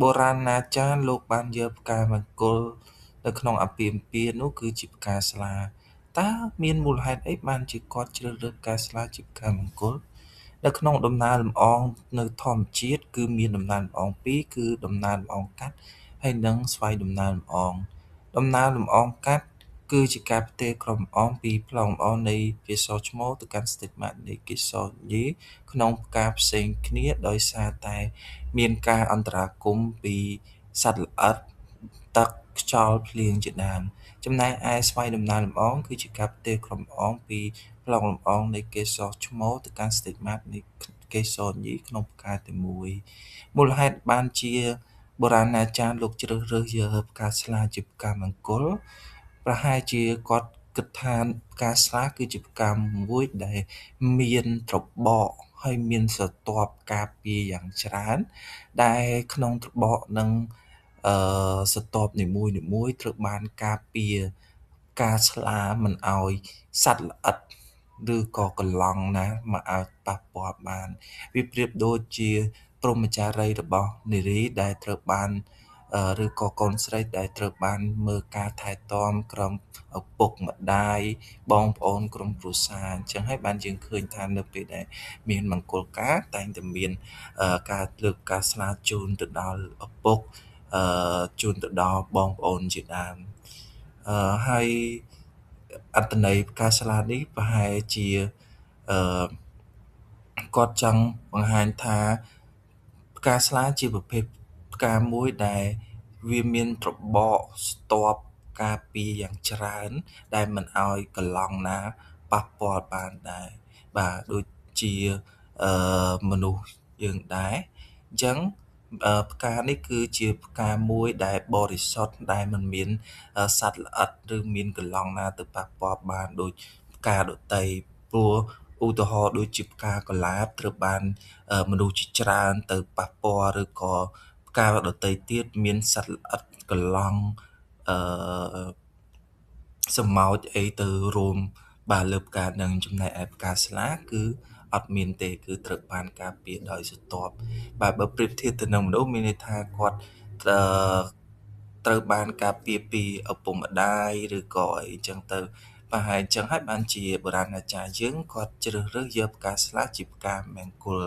បុរាណអាចារ្យលោកបានយកផ្កាមង្គលនៅក្នុងអាពាហ៍ពិពាហ៍នោះគឺជាផ្កាស្លា តើមានមូលហេតុអីបានជាគាត់ជ្រើសរើសផ្កាស្លាជាផ្កាមង្គល? នៅក្នុងដំណើរលម្អងនៅធម្មជាតិគឺមានដំណើរលម្អងពីរគឺដំណើរលម្អងកាត់ហើយនិងស្វ័យដំណើរលម្អង ដំណើរលម្អងកាត់គឺជាការផ្ទេរគ្រាប់លម្អងពីប្លង់លម្អងនៃកេសរឆ្មូទៅកាន់ស្តិចម៉ាកនៃកេសរញីក្នុងផ្កាផ្សេងគ្នាដោយសារតែមានការអន្តរាគមន៍ពីសត្វល្អិត ទឹក ខ្យល់ ភ្លៀងជាដើម ចំណែកឯស្វ័យដំណើរលម្អងគឺជាការផ្ទេរគ្រាប់លម្អងពីប្លង់លម្អងនៃកេសរឆ្មូទៅកាន់ស្តិចម៉ាកនៃកេសរញីក្នុងផ្កាតែមួយ មូលហេតុបានជាបុរាណអាចារ្យលោកជ្រើសរើសយកផ្កាស្លាជាផ្កាមង្គល ប្រហែលជាគាត់គិតថាផ្កាស្លាគឺជាផ្កាមួយដែលមានត្របកហើយមានស្រទាប់ការពារយ៉ាងច្រើន ដែលក្នុងត្របកនិងស្រទាប់នីមួយៗត្រូវបានការពារផ្កាស្លាមិនឲ្យសត្វល្អិតឬក៏កន្លង់ណាមកអាចប៉ះពាល់បាន វាប្រៀបដូចជាព្រហ្មចារីយ៍របស់នារីដែលត្រូវបានឬក៏កូនស្រីដែលត្រូវបានមើលការថែទាំក្រោមឪពុកម្ដាយ បងប្អូនក្រុមគ្រួសារ អញ្ចឹងហើយបានយើងឃើញថានៅពេលដែលមានមង្គលការតែងតែមានការលើកផ្កាស្លាជូនទៅដល់ឪពុក ជូនទៅដល់បងប្អូនជាដើម ហើយអត្ថន័យផ្កាស្លានេះប្រហែលជាគាត់ចង់បង្ហាញថាផ្កាស្លាជាប្រភេទផ្កាមួយដែលវាមានត្របកស្ទាប់ការពារយ៉ាងច្រើនដែលមិនឲ្យកន្លង់ណាប៉ះពាល់បានដែរ បាទដូចជាមនុស្សយើងដែរ អញ្ចឹងផ្កានេះគឺជាផ្កាមួយដែលបរិសុទ្ធដែលមិនមានសត្វល្អិតឬមានកន្លង់ណាទៅប៉ះពាល់បានដូចផ្កាដទៃ ព្រោះឧទាហរណ៍ដូចជាផ្កាកុលាបត្រូវបានមនុស្សជាច្រើនទៅប៉ះពាល់ឬក៏ផ្កាដទៃទៀតមានសត្វល្អិតកន្លង់ស្រមោចអីទៅរួមបាទលើផ្កាហ្នឹង ចំណែកឯផ្កាស្លាគឺអត់មានទេគឺត្រូវបានការពារដោយស្រទាប់ បាទបើប្រៀបធៀបទៅនឹងមនុស្សមានន័យថាគាត់ត្រូវបានការពារពីឪពុកម្ដាយឬក៏អីចឹងទៅប្រហែលអញ្ចឹងហើយបានជាបុរាណអាចារ្យយើងគាត់ជ្រើសរើសយកផ្កាស្លាជាផ្កាមង្គល